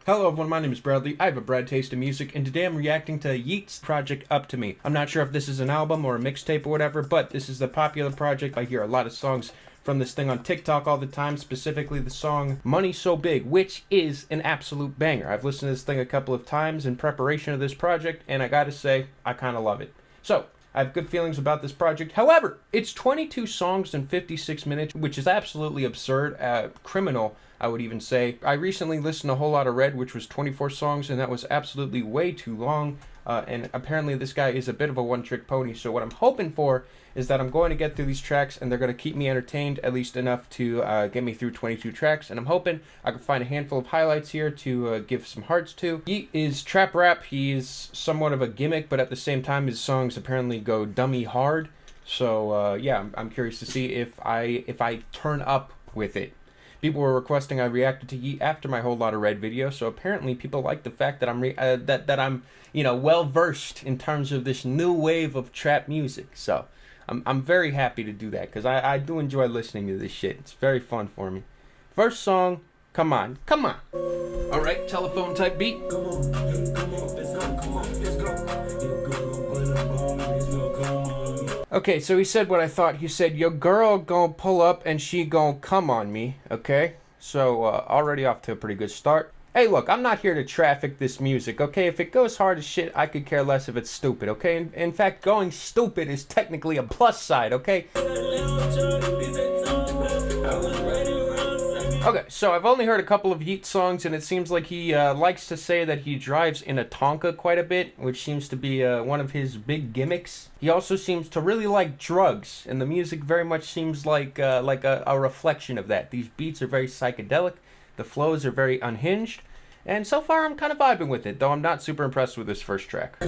Hello everyone, my name is Bradley. I have a Brad taste in music, and today I'm reacting to Yeat's project Up To Me. I'm not sure if this is an album or a mixtape or whatever, but this is the popular project. I hear a lot of songs from this thing on TikTok all the time, specifically the song Money So Big, which is an absolute banger. I've listened to this thing a couple of times in preparation of this project, and I gotta say, I kinda love it. So, I have good feelings about this project. However, it's 22 songs in 56 minutes, which is absolutely absurd, criminal, I would even say. I recently listened to a whole lot of Red, which was 24 songs, and that was absolutely way too long. And apparently this guy is a bit of a one-trick pony, so what I'm hoping for is that I'm going to get through these tracks, and they're going to keep me entertained, at least enough to get me through 22 tracks, and I'm hoping I can find a handful of highlights here to give some hearts to. Yeat is trap rap. He's somewhat of a gimmick, but at the same time, his songs apparently go dummy hard. So yeah, I'm curious to see if I turn up with it. People were requesting I reacted to Yeat after my whole lot of Red video, so apparently people like the fact that I'm well versed in terms of this new wave of trap music. So I'm very happy to do that because I do enjoy listening to this shit. It's very fun for me. First song, come on. All right, telephone type beat. Come on, let's go. Okay, so he said what I thought. He said, your girl gon' pull up and she gon' come on me, okay? So, already off to a pretty good start. Hey, look, I'm not here to traffic this music, okay? If it goes hard as shit, I could care less if it's stupid, okay? In fact, going stupid is technically a plus side, okay? Okay, so I've only heard a couple of Yeat songs, and it seems like he likes to say that he drives in a Tonka quite a bit, which seems to be one of his big gimmicks. He also seems to really like drugs, and the music very much seems like a reflection of that. These beats are very psychedelic, the flows are very unhinged, and so far I'm kind of vibing with it, though I'm not super impressed with this first track.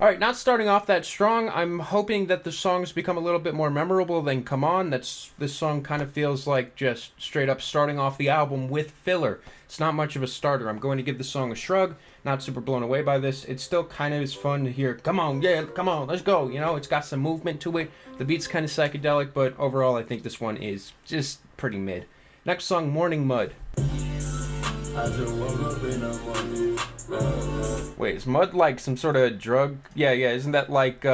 Alright, not starting off that strong. I'm hoping that the songs become a little bit more memorable than Come On. This song kind of feels like just straight up starting off the album with filler. It's not much of a starter. I'm going to give the song a shrug. Not super blown away by this. It still kind of is fun to hear, come on, yeah, come on, let's go. You know, it's got some movement to it. The beat's kind of psychedelic, but overall I think this one is just pretty mid. Next song, Morning Mud. Wait, is mud like some sort of drug? Yeah, isn't that like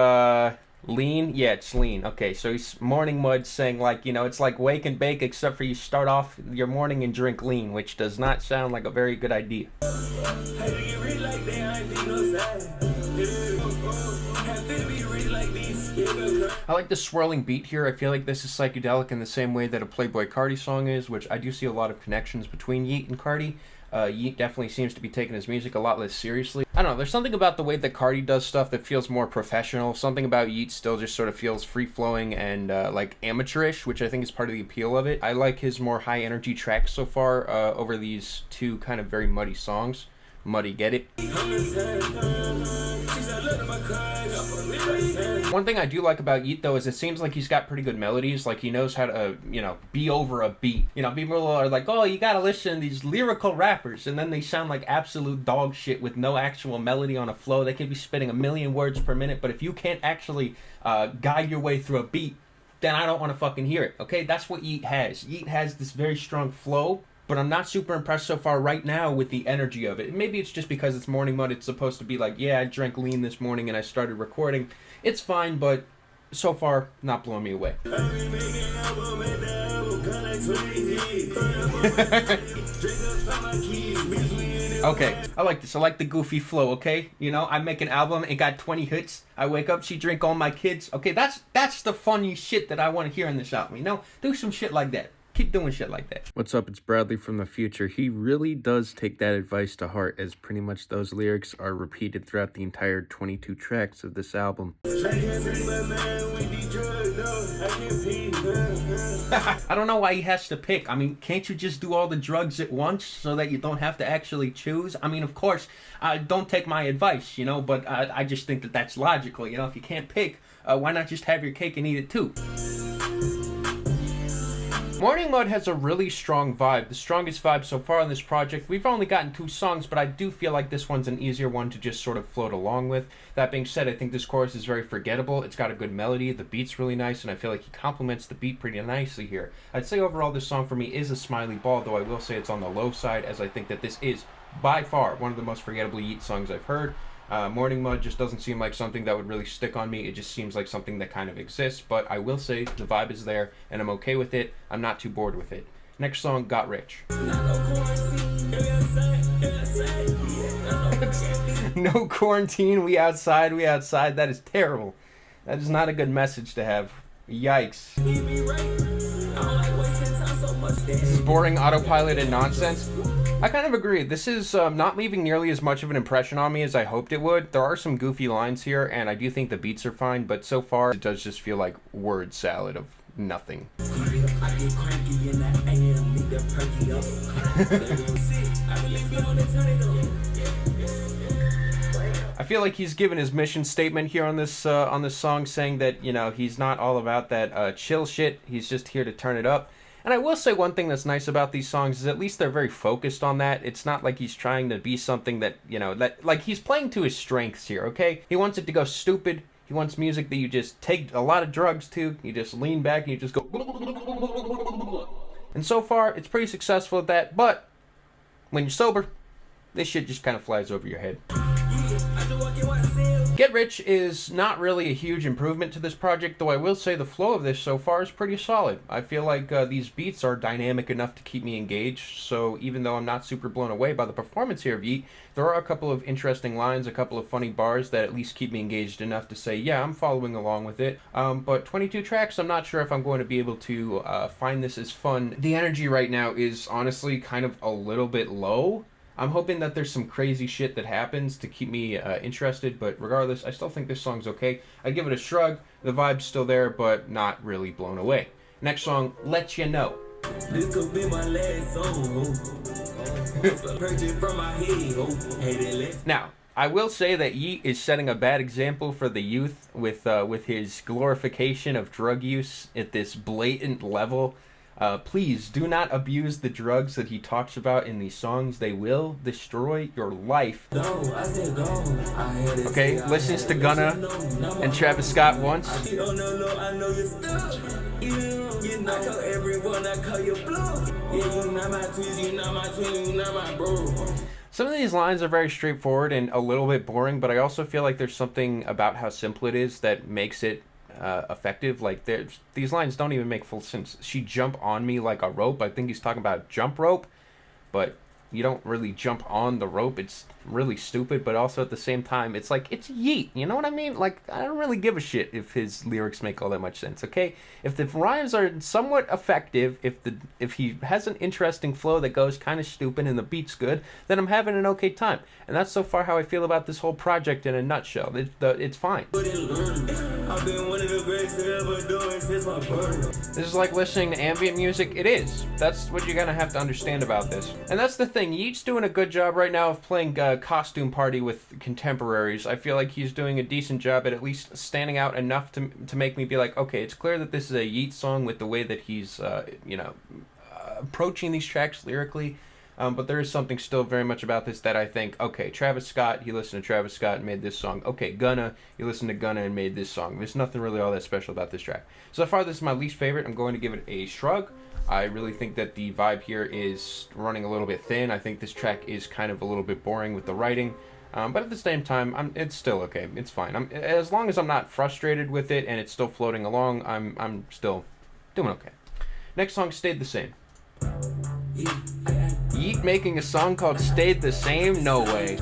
lean? Yeah, it's lean. Okay, so he's Morning Mud saying like, it's like wake and bake except for you start off your morning and drink lean, which does not sound like a very good idea. I like the swirling beat here. I feel like this is psychedelic in the same way that a Playboi Carti song is, which I do see a lot of connections between Yeat and Carti. Yeat definitely seems to be taking his music a lot less seriously. I don't know, there's something about the way that Carti does stuff that feels more professional. Something about Yeat still just sort of feels free-flowing and like amateurish, which I think is part of the appeal of it. I like his more high-energy tracks so far over these two kind of very muddy songs. Muddy, get it? One thing I do like about Yeat, though, is it seems like he's got pretty good melodies. Like, he knows how to, be over a beat. People are like, oh, you gotta listen to these lyrical rappers, and then they sound like absolute dog shit with no actual melody on a flow. They can be spitting a million words per minute, but if you can't actually guide your way through a beat, then I don't want to fucking hear it, okay? That's what Yeat has. Yeat has this very strong flow, but I'm not super impressed so far right now with the energy of it. Maybe it's just because it's Morning Mud. It's supposed to be like, yeah, I drank lean this morning and I started recording. It's fine, but so far, not blowing me away. Okay, I like this. I like the goofy flow, okay? I make an album, it got 20 hits. I wake up, she drink all my kids. Okay, that's the funny shit that I want to hear in this album, Do some shit like that. Keep doing shit like that. What's up? It's Bradley from the future. He really does take that advice to heart, as pretty much those lyrics are repeated throughout the entire 22 tracks of this album. I don't know why he has to pick. I mean, can't you just do all the drugs at once so that you don't have to actually choose? I mean, of course, don't take my advice, but I just think that that's logical. If you can't pick, why not just have your cake and eat it too? Morning Mud has a really strong vibe, the strongest vibe so far on this project. We've only gotten 2 songs, but I do feel like this one's an easier one to just sort of float along with. That being said, I think this chorus is very forgettable. It's got a good melody, the beat's really nice, and I feel like he complements the beat pretty nicely here. I'd say overall this song for me is a smiley ball, though I will say it's on the low side, as I think that this is by far one of the most forgettable Yeat songs I've heard. Morning Mud just doesn't seem like something that would really stick on me. It just seems like something that kind of exists, but I will say the vibe is there and I'm okay with it. I'm not too bored with it. Next song, Got Rich. No quarantine, we outside, we outside. That is terrible. That is not a good message to have. Yikes. This is boring, autopiloted nonsense. I kind of agree. This is not leaving nearly as much of an impression on me as I hoped it would. There are some goofy lines here, and I do think the beats are fine, but so far it does just feel like word salad of nothing. I feel like he's given his mission statement here on this song, saying that, you know, he's not all about that chill shit. He's just here to turn it up. And I will say one thing that's nice about these songs is at least they're very focused on that. It's not like he's trying to be something that, you know, that like he's playing to his strengths here, okay? He wants it to go stupid. He wants music that you just take a lot of drugs to. You just lean back and you just go. And so far, it's pretty successful at that. But when you're sober, this shit just kind of flies over your head. Get Rich is not really a huge improvement to this project, though I will say the flow of this so far is pretty solid. I feel like these beats are dynamic enough to keep me engaged, so even though I'm not super blown away by the performance here of Yeat, there are a couple of interesting lines, a couple of funny bars that at least keep me engaged enough to say, yeah, I'm following along with it. But 22 tracks, I'm not sure if I'm going to be able to find this as fun. The energy right now is honestly kind of a little bit low. I'm hoping that there's some crazy shit that happens to keep me interested, but regardless, I still think this song's okay. I give it a shrug. The vibe's still there, but not really blown away. Next song, Let You Know. This could be my last song. Now, I will say that Yeat is setting a bad example for the youth with his glorification of drug use at this blatant level. Please do not abuse the drugs that he talks about in these songs. They will destroy your life. Okay, listens to Gunna and Travis Scott once. Some of these lines are very straightforward and a little bit boring, but I also feel like there's something about how simple it is that makes it effective. Like these lines don't even make full sense. She jump on me like a rope. I think he's talking about jump rope, but you don't really jump on the rope. It's really stupid, but also at the same time, it's like, it's Yeat. You know what I mean? Like, I don't really give a shit if his lyrics make all that much sense, okay? If the rhymes are somewhat effective, if he has an interesting flow that goes kind of stupid and the beat's good, then I'm having an okay time. And that's so far how I feel about this whole project in a nutshell. It's fine. This is like listening to ambient music. It is. That's what you're gonna have to understand about this. And that's the thing. Yeat's doing a good job right now of playing costume party with contemporaries. I feel like he's doing a decent job at least standing out enough to make me be like, okay, it's clear that this is a Yeat song with the way that he's, approaching these tracks lyrically. But there is something still very much about this that I think, okay, Travis Scott, he listened to Travis Scott and made this song. Okay, Gunna, he listened to Gunna and made this song. There's nothing really all that special about this track. So far, this is my least favorite. I'm going to give it a shrug. I really think that the vibe here is running a little bit thin. I think this track is kind of a little bit boring with the writing. But at the same time, it's still okay. It's fine. As long as I'm not frustrated with it and it's still floating along, I'm still doing okay. Next song, Stayed the Same. Yeat making a song called Stayed the Same? No way.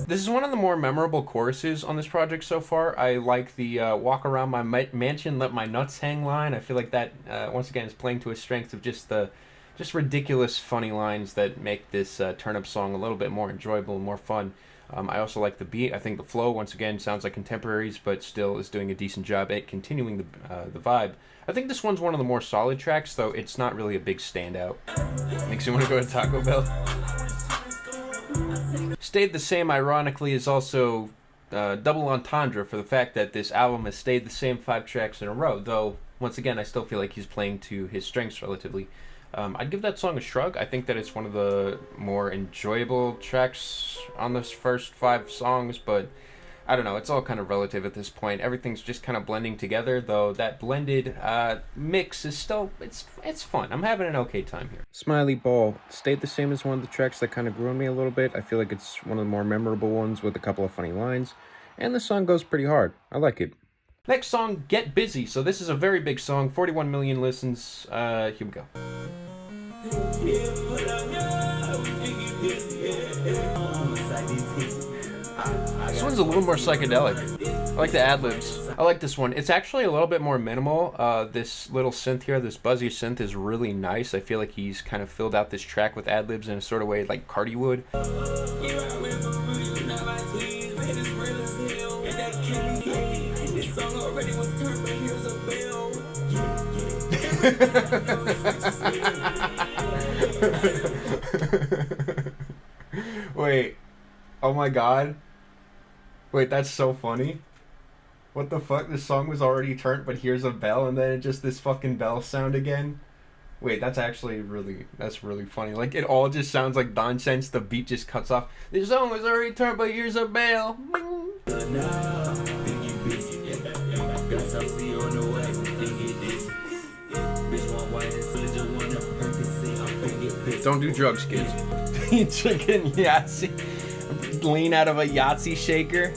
This is one of the more memorable choruses on this project so far. I like the walk around my mansion, let my nuts hang line. I feel like that, once again, is playing to a strength of just ridiculous, funny lines that make this turnip song a little bit more enjoyable and more fun. I also like the beat. I think the flow, once again, sounds like contemporaries, but still is doing a decent job at continuing the vibe. I think this one's one of the more solid tracks, though it's not really a big standout. Makes you want to go to Taco Bell. Stayed the Same, ironically, is also double entendre for the fact that this album has stayed the same 5 tracks in a row, though, once again, I still feel like he's playing to his strengths relatively. I'd give that song a shrug. I think that it's one of the more enjoyable tracks on those first 5 songs, but I don't know, it's all kind of relative at this point. Everything's just kind of blending together, though that blended mix is still, it's fun. I'm having an okay time here. Smiley Ball stayed the same as one of the tracks that kind of grew on me a little bit. I feel like it's one of the more memorable ones with a couple of funny lines, and the song goes pretty hard. I like it. Next song, Gët Busy. So this is a very big song, 41 million listens. Here we go. This one's a little more psychedelic. I like the ad-libs. I like this one. It's actually a little bit more minimal. This little synth here, this buzzy synth, is really nice. I feel like he's kind of filled out this track with ad-libs in a sort of way like Cardi would. Wait, oh my god. Wait, that's so funny. What the fuck? This song was already turned, but here's a bell, and then it just this fucking bell sound again. Wait, that's actually that's really funny. Like, it all just sounds like nonsense. The beat just cuts off. This song was already turned, but here's a bell. Bing. Don't do drugs, kids. Chicken Yahtzee. Lean out of a Yahtzee shaker.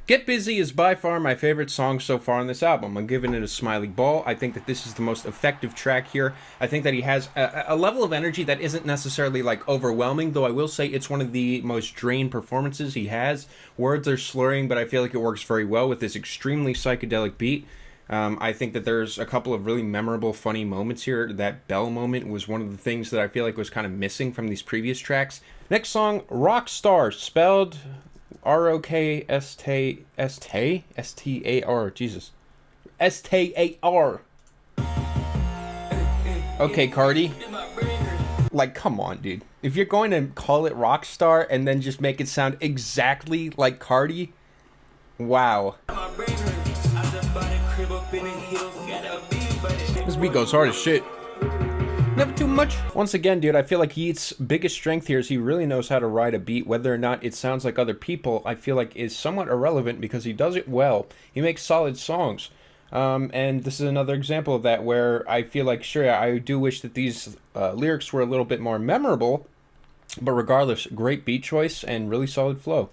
Gët Busy is by far my favorite song so far on this album. I'm giving it a smiley ball. I think that this is the most effective track here. I think that he has a level of energy that isn't necessarily like overwhelming, though I will say it's one of the most drained performances he has. Words are slurring, but I feel like it works very well with this extremely psychedelic beat. I think that there's a couple of really memorable, funny moments here. That bell moment was one of the things that I feel like was kind of missing from these previous tracks. Next song, Rokstar, spelled R-O-K-S-T-A-R. Jesus. S-T-A-R. Okay, Cardi. Like, come on, dude. If you're going to call it Rokstar and then just make it sound exactly like Cardi, wow. This beat goes hard as shit. Never too much. Once again, dude, I feel like Yeat's biggest strength here is he really knows how to ride a beat. Whether or not it sounds like other people, I feel like is somewhat irrelevant because he does it well. He makes solid songs. And this is another example of that where I feel like, sure, I do wish that these lyrics were a little bit more memorable, but regardless, great beat choice and really solid flow.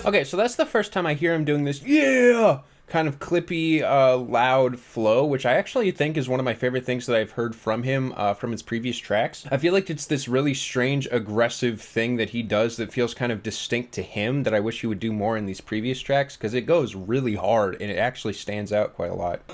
Okay, so that's the first time I hear him doing this, yeah, kind of clippy, loud flow, which I actually think is one of my favorite things that I've heard from him from his previous tracks. I feel like it's this really strange, aggressive thing that he does that feels kind of distinct to him that I wish he would do more in these previous tracks, because it goes really hard, and it actually stands out quite a lot.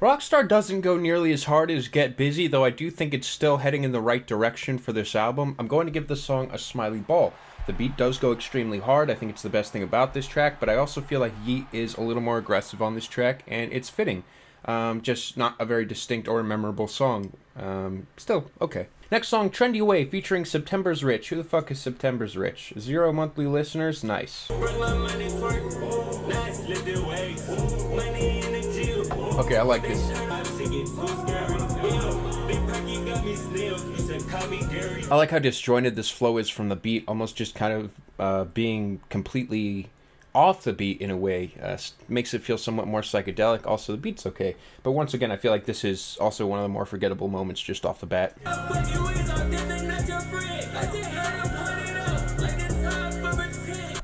Rokstar doesn't go nearly as hard as Gët Busy, though I do think it's still heading in the right direction for this album. I'm going to give this song a smiley ball. The beat does go extremely hard. I think it's the best thing about this track, but I also feel like Yeat is a little more aggressive on this track, and it's fitting. Just not a very distinct or memorable song. Still, okay. Next song, Trendy Way, featuring September's Rich. Who the fuck is September's Rich? 0 monthly listeners? Nice. Okay, I like this. I like how disjointed this flow is from the beat, almost just kind of being completely off the beat in a way. Makes it feel somewhat more psychedelic. Also, the beat's okay. But once again, I feel like this is also one of the more forgettable moments just off the bat.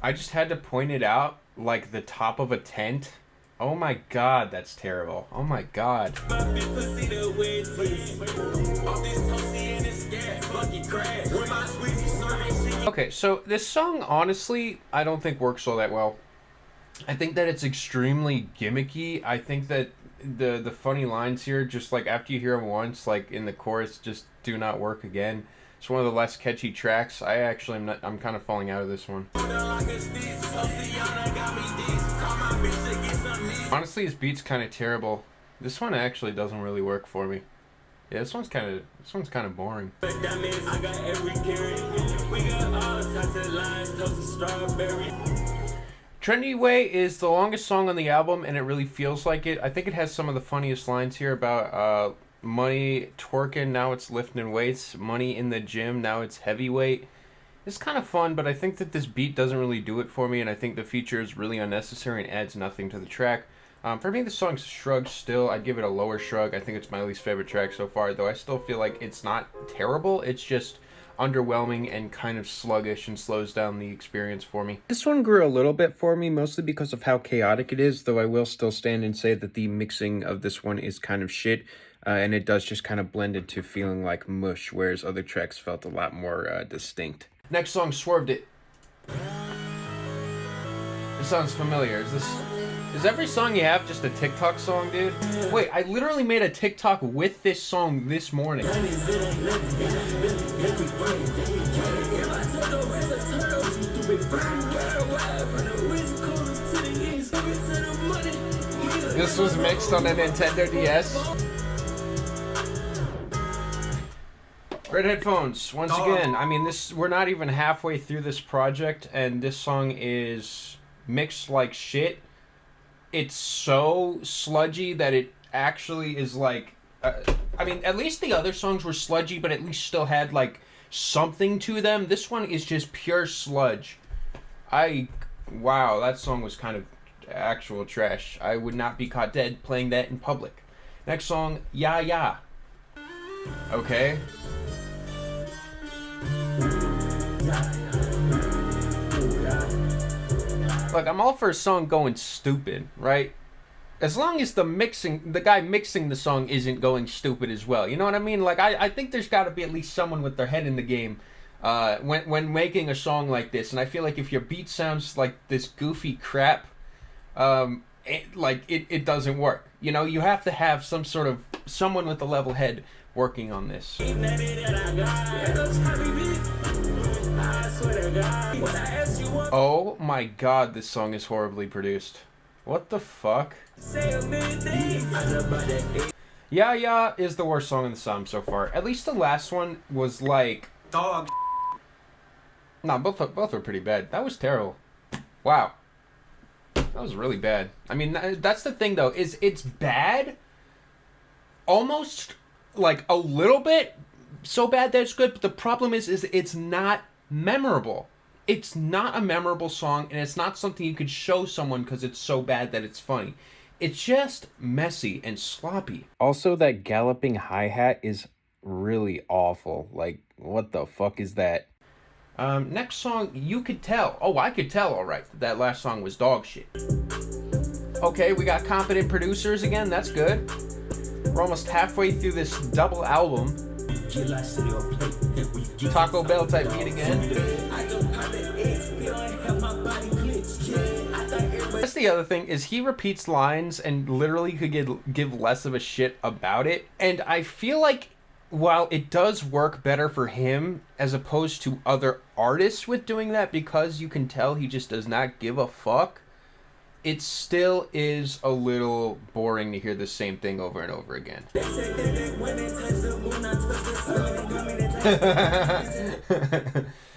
I just had to point it out like the top of a tent. Oh my god, that's terrible. Oh my god. Okay, so this song, honestly, I don't think works all that well. I think that it's extremely gimmicky. I think that the funny lines here, just like after you hear them once, like in the chorus, just do not work again. It's one of the less catchy tracks. I'm kind of falling out of this one. Honestly, his beat's kind of terrible. This one actually doesn't really work for me. Yeah, this one's kind of boring. Trendy Way is the longest song on the album, and it really feels like it. I think it has some of the funniest lines here about money twerking, now it's lifting weights. Money in the gym, now it's heavyweight. It's kind of fun, but I think that this beat doesn't really do it for me, and I think the feature is really unnecessary and adds nothing to the track. For me, the song's a shrug still. I'd give it a lower shrug. I think it's my least favorite track so far, though I still feel like it's not terrible. It's just underwhelming and kind of sluggish and slows down the experience for me. This one grew a little bit for me, mostly because of how chaotic it is, though I will still stand and say that the mixing of this one is kind of shit, and it does just kind of blend into feeling like mush, whereas other tracks felt a lot more distinct. Next song, Swërved It. This sounds familiar. Is every song you have just a TikTok song, dude? Wait, I literally made a TikTok with this song this morning. This was mixed on a Nintendo DS. Red headphones, once again. I mean, we're not even halfway through this project, and this song is mixed like shit. It's so sludgy that it actually is like... I mean, at least the other songs were sludgy, but at least still had, like, something to them. This one is just pure sludge. Wow, that song was kind of actual trash. I would not be caught dead playing that in public. Next song, Ya Ya. Okay. Look, I'm all for a song going stupid, right? As long as the guy mixing the song isn't going stupid as well. You know what I mean? Like, I think there's got to be at least someone with their head in the game when making a song like this. And I feel like if your beat sounds like this goofy crap, it doesn't work. You know, you have to have someone with a level head working on this. Oh my god, this song is horribly produced. What the fuck? Ya Ya is the worst song in the song so far. At least the last one was like... dog. No, both were pretty bad. That was terrible. Wow. That was really bad. I mean, that's the thing though, is it's bad. Almost like a little bit so bad that it's good, but the problem is it's not memorable. It's not a memorable song, and it's not something you could show someone because it's so bad that it's funny. It's just messy and sloppy. Also, that galloping hi-hat is really awful. Like, what the fuck is that? Next song, You Could Tell. Oh, I could tell, alright. That last song was dog shit. Okay, we got competent producers again. That's good. We're almost halfway through this double album. Taco Bell type beat again. That's the other thing, is he repeats lines and literally could give less of a shit about it. And I feel like while it does work better for him as opposed to other artists with doing that, because you can tell he just does not give a fuck, it still is a little boring to hear the same thing over and over again.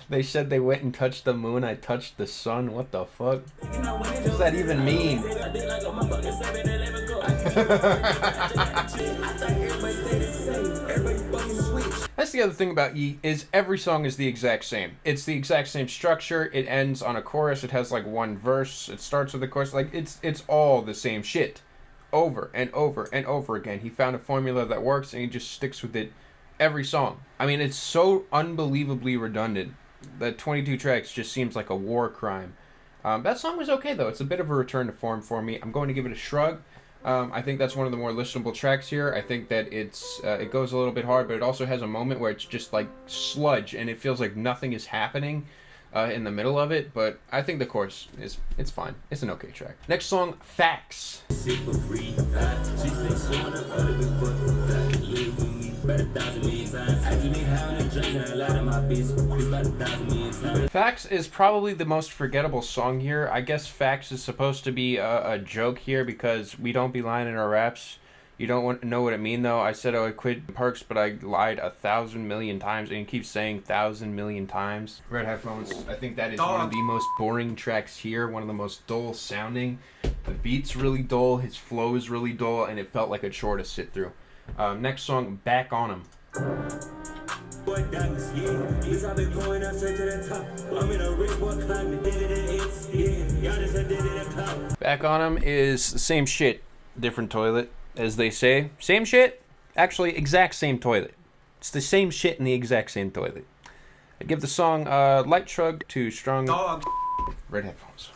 They said they went and touched the moon, I touched the sun. What the fuck? What does that even mean? That's the other thing about Yeat, is every song is the exact same. It's the exact same structure. It ends on a chorus. It has like one verse. It starts with a chorus. Like it's all the same shit, over and over and over again. He found a formula that works, and he just sticks with it every song. I mean, it's so unbelievably redundant that 22 tracks just seems like a war crime. That song was okay though. It's a bit of a return to form for me. I'm going to give it a shrug. I think that's one of the more listenable tracks here. I think that it goes a little bit hard, but it also has a moment where it's just like sludge and it feels like nothing is happening. in the middle of it, but I think the chorus it's fine. It's an okay track. Next song, Factz. Factz is probably the most forgettable song here. I guess Factz is supposed to be a joke here because we don't be lying in our raps. You don't want to know what it mean though. I said I would quit perks, but I lied 1,000 million times, and you keep saying 1,000 million times. Red headphones. I think that is one of the most boring tracks here. One of the most dull sounding. The beat's really dull. His flow is really dull, and it felt like a chore to sit through. Next song, Back on Him. Back on Him is the same shit, different toilet, as they say. Same shit, actually exact same toilet. It's the same shit in the exact same toilet. I give the song light shrug to strong dog. Red headphones.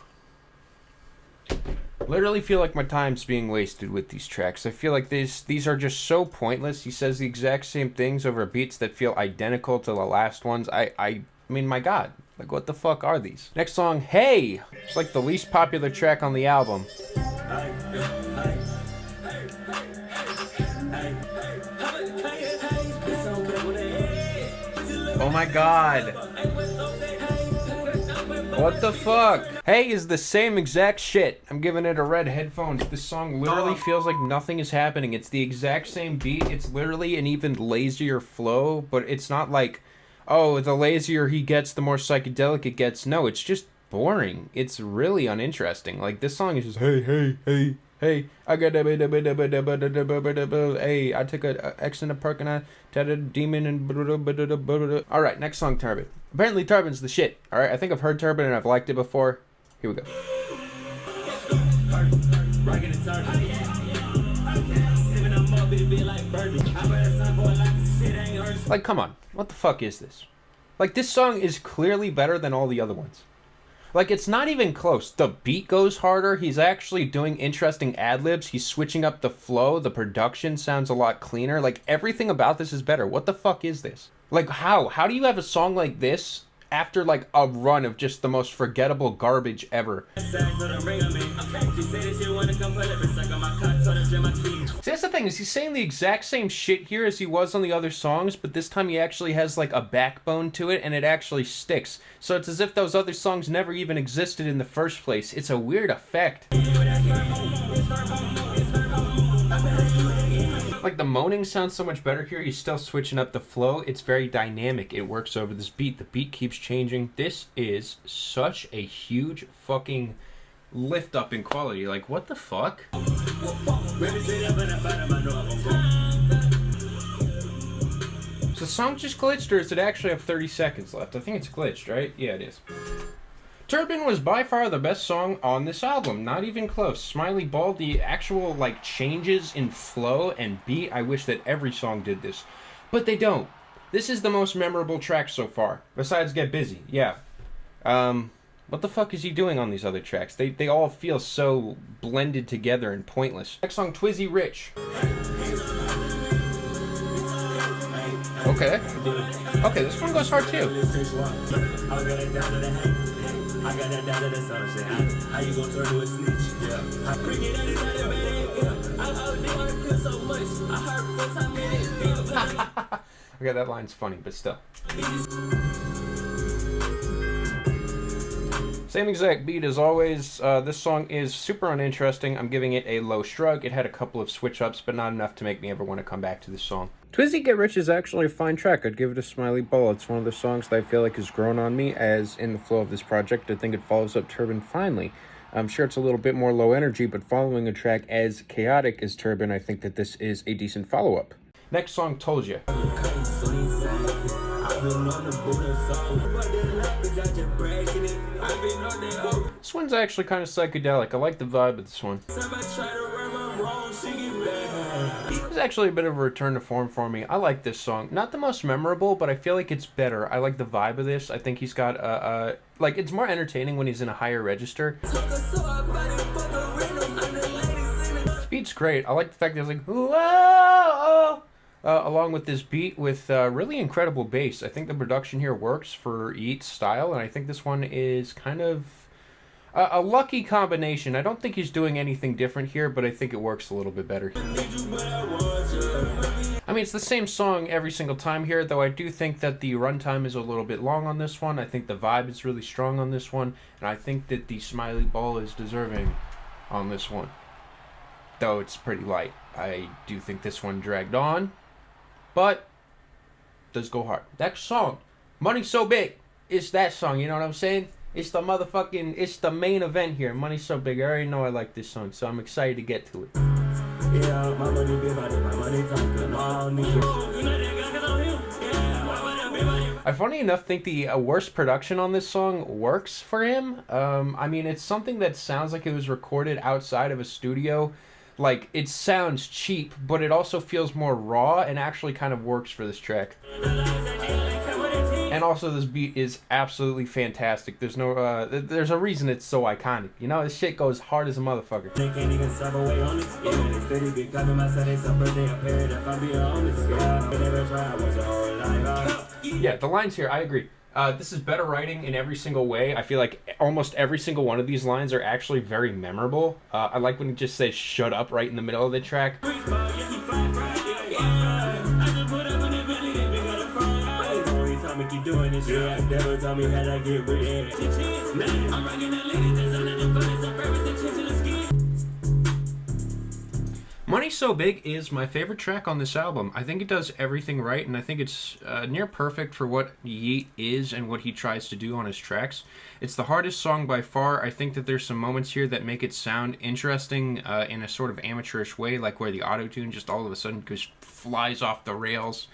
Literally feel like my time's being wasted with these tracks. I feel like these are just so pointless. He says the exact same things over beats that feel identical to the last ones. I mean, my God, like what the fuck are these? Next song, Hey. It's like the least popular track on the album. Oh my God. What the fuck? Hey is the same exact shit. I'm giving it a red headphones. This song literally feels like nothing is happening. It's the exact same beat. It's literally an even lazier flow, but it's not like, oh, the lazier he gets, the more psychedelic it gets. No, it's just boring. It's really uninteresting. Like, this song is just, hey, I got a hey, I took a X in the park and I had a demon and alright, next song, Turban. Apparently Turban's the shit. Alright, I think I've heard Turban and I've liked it before. Here we go. Like, come on. What the fuck is this? Like, this song is clearly better than all the other ones. Like, it's not even close. The beat goes harder. He's actually doing interesting ad-libs. He's switching up the flow. The production sounds a lot cleaner. Like, everything about this is better. What the fuck is this? Like, how? How do you have a song like this after, like, a run of just the most forgettable garbage ever? See, that's the thing, is he's saying the exact same shit here as he was on the other songs, but this time he actually has, like, a backbone to it, and it actually sticks. So it's as if those other songs never even existed in the first place. It's a weird effect. Like, the moaning sounds so much better here. He's still switching up the flow. It's very dynamic. It works over this beat. The beat keeps changing. This is such a huge fucking lift up in quality. Like, what the fuck? So the song just glitched, or does it actually have 30 seconds left? I think it's glitched, right? Yeah, it is. Turban was by far the best song on this album. Not even close. Smiley Ball, the actual, like, changes in flow and beat. I wish that every song did this. But they don't. This is the most memorable track so far. Besides Gët Busy, yeah. What the fuck is he doing on these other tracks? They all feel so blended together and pointless. Next song, Twizzy Rich. Okay. Okay, this one goes hard too. I got that down to the sun, shit. How you gonna turn to a snitch? Yeah. I bring it so much. I heard 4 times. Okay, that line's funny, but still. Same exact beat as always. This song is super uninteresting. I'm giving it a low shrug. It had a couple of switch ups, but not enough to make me ever want to come back to this song. Twizzy Get Rich is actually a fine track. I'd give it a smiley ball. It's one of the songs that I feel like has grown on me as in the flow of this project. I think it follows up Turban finely. I'm sure it's a little bit more low energy, but following a track as chaotic as Turban, I think that this is a decent follow-up. Next song, Told Ya. This one's actually kind of psychedelic. I like the vibe of this one. It's actually a bit of a return to form for me. I like this song. Not the most memorable, but I feel like it's better. I like the vibe of this. I think he's got like, it's more entertaining when he's in a higher register. This beat's great. I like the fact that he's like, whoa, along with this beat with really incredible bass. I think the production here works for Yeat's style, and I think this one is kind of a lucky combination. I don't think he's doing anything different here, but I think it works a little bit better. I mean, it's the same song every single time here, though I do think that the runtime is a little bit long on this one. I think the vibe is really strong on this one, and I think that the smiley ball is deserving on this one, though it's pretty light. I do think this one dragged on, but does go hard. Next song, Money So Big, is that song, you know what I'm saying? It's the motherfucking, it's the main event here. Money So Big. I already know I like this song, so I'm excited to get to it. Yeah, my money be money, my money talking all I funny enough think the worst production on this song works for him. I mean, it's something that sounds like it was recorded outside of a studio. Like, it sounds cheap, but it also feels more raw and actually kind of works for this track. And also, this beat is absolutely fantastic. There's no, there's a reason it's so iconic. You know, this shit goes hard as a motherfucker. They can't even stop away on it. Yeah, the lines here, I agree. This is better writing in every single way. I feel like almost every single one of these lines are actually very memorable. I like when it just says "shut up" right in the middle of the track. Money So Big is my favorite track on this album. I think it does everything right, and I think it's near perfect for what Yeat is and what he tries to do on his tracks. It's the hardest song by far. I think that there's some moments here that make it sound interesting in a sort of amateurish way, like where the auto-tune just all of a sudden just flies off the rails.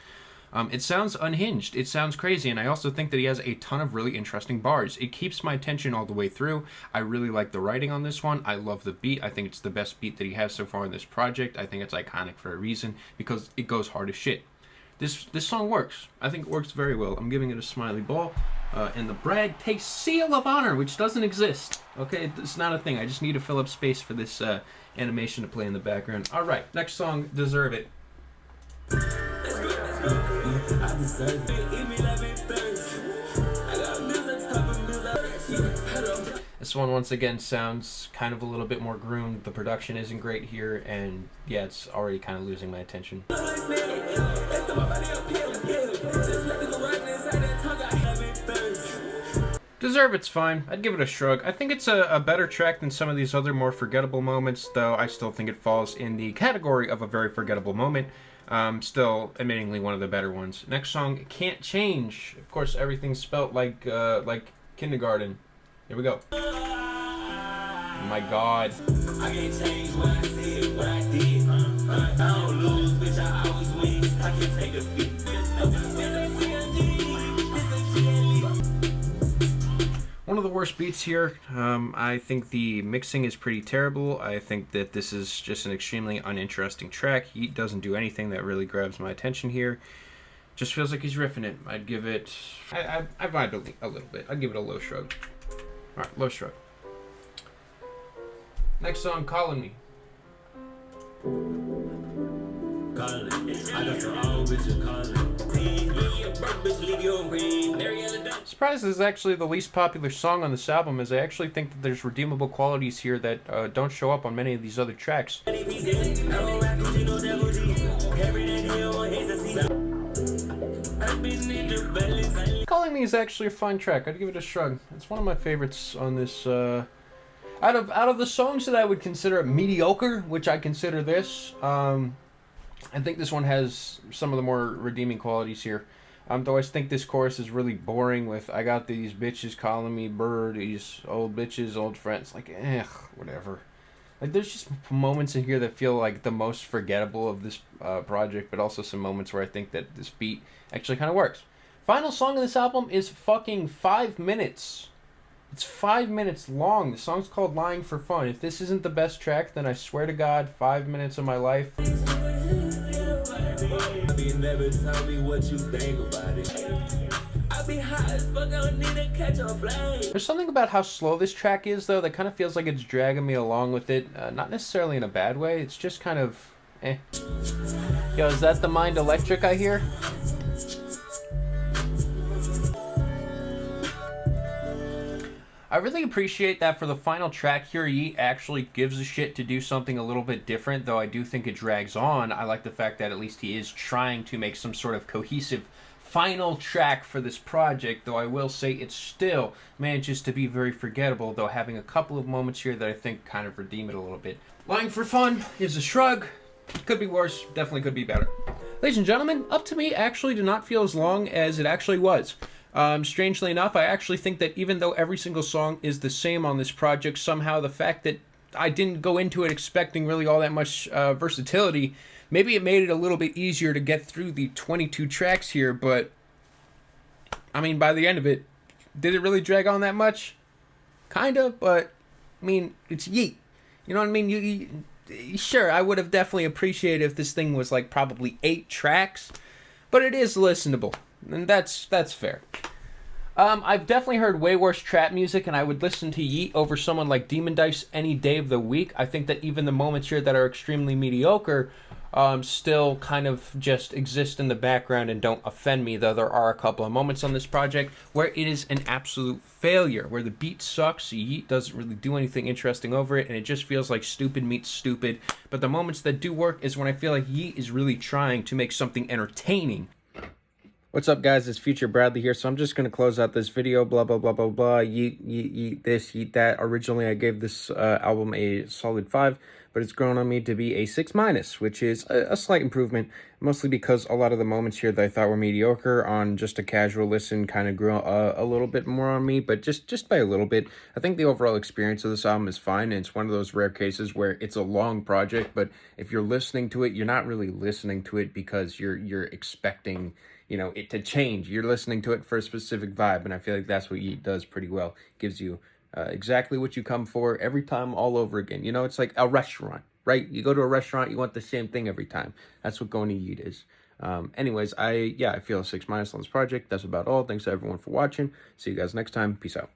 It sounds unhinged. It sounds crazy, and I also think that he has a ton of really interesting bars. It keeps my attention all the way through. I really like the writing on this one. I love the beat. I think it's the best beat that he has so far in this project. I think it's iconic for a reason, because it goes hard as shit. This song works. I think it works very well. I'm giving it a smiley ball. And the brag takes seal of honor, which doesn't exist. Okay, it's not a thing. I just need to fill up space for this animation to play in the background. All right, next song, Dëserve It. This one once again sounds kind of a little bit more groomed. The production isn't great here, and yeah, it's already kind of losing my attention. Dëserve It's fine. I'd give it a shrug. I think it's a better track than some of these other more forgettable moments, though I still think it falls in the category of a very forgettable moment. Still, admittingly, one of the better ones. Next song, Can't Change. Of course, everything's spelt like kindergarten. Here we go. Oh my god. I can't change what I said, what I did. I don't lose, bitch, I always win. I can take a feat. One of the worst beats here. I think the mixing is pretty terrible. I think that this is just an extremely uninteresting track. Yeat doesn't do anything that really grabs my attention here. Just feels like he's riffing it. I'd give it... I vibed a little bit. I'd give it a low shrug. Alright, low shrug. Next song, Callin' Me. Surprised this is actually the least popular song on this album, as I actually think that there's redeemable qualities here that don't show up on many of these other tracks. Calling Me is actually a fine track. I'd give it a shrug. It's one of my favorites on this. Out of the songs that I would consider mediocre, which I consider this, I think this one has some of the more redeeming qualities here. Though I think this chorus is really boring with, I got these bitches calling me bird, these old bitches, old friends. Like, whatever. Like, there's just moments in here that feel like the most forgettable of this project, but also some moments where I think that this beat actually kind of works. Final song of this album is fucking 5 minutes. It's 5 minutes long. The song's called Lying for Fun. If this isn't the best track, then I swear to God, 5 minutes of my life. Never tell me what you think about it. I be high as fuck, I don't need to catch a flame. There's something about how slow this track is, though, that kind of feels like it's dragging me along with it. Not necessarily in a bad way. It's just kind of Eh. Yo, is that the Mind Electric I hear? I really appreciate that for the final track here, Yeat actually gives a shit to do something a little bit different, though I do think it drags on. I like the fact that at least he is trying to make some sort of cohesive final track for this project, though I will say it still manages to be very forgettable, though having a couple of moments here that I think kind of redeem it a little bit. Lying for Fun is a shrug. Could be worse, definitely could be better. Ladies and gentlemen, Up to Me actually did not feel as long as it actually was. Strangely enough, I actually think that even though every single song is the same on this project, somehow the fact that I didn't go into it expecting really all that much versatility, maybe it made it a little bit easier to get through the 22 tracks here, but I mean, by the end of it, did it really drag on that much? Kinda, but I mean, it's Yeat. You know what I mean? Sure, I would have definitely appreciated if this thing was like probably 8 tracks, but it is listenable, and that's fair. I've definitely heard way worse trap music, and I would listen to Yeat over someone like Demon Dice any day of the week. I think that even the moments here that are extremely mediocre still kind of just exist in the background and don't offend me, though there are a couple of moments on this project where it is an absolute failure, where the beat sucks, Yeat doesn't really do anything interesting over it, and it just feels like stupid meets stupid. But the moments that do work is when I feel like Yeat is really trying to make something entertaining. What's up, guys? It's Future Bradley here, so I'm just going to close out this video, blah, blah, blah, blah, blah, Yeat this, Yeat that. Originally, I gave this album a solid 5, but it's grown on me to be a 6-, which is a slight improvement, mostly because a lot of the moments here that I thought were mediocre on just a casual listen kind of grew a little bit more on me, but just by a little bit. I think the overall experience of this album is fine, and it's one of those rare cases where it's a long project, but if you're listening to it, you're not really listening to it because you're expecting, you know, it to change. You're listening to it for a specific vibe, and I feel like that's what Yeat does pretty well. Gives you exactly what you come for every time, all over again. You know, it's like a restaurant, right? You go to a restaurant, you want the same thing every time. That's what going to Yeat is. Anyways, I feel a 6- on this project. That's about all. Thanks to everyone for watching. See you guys next time. Peace out.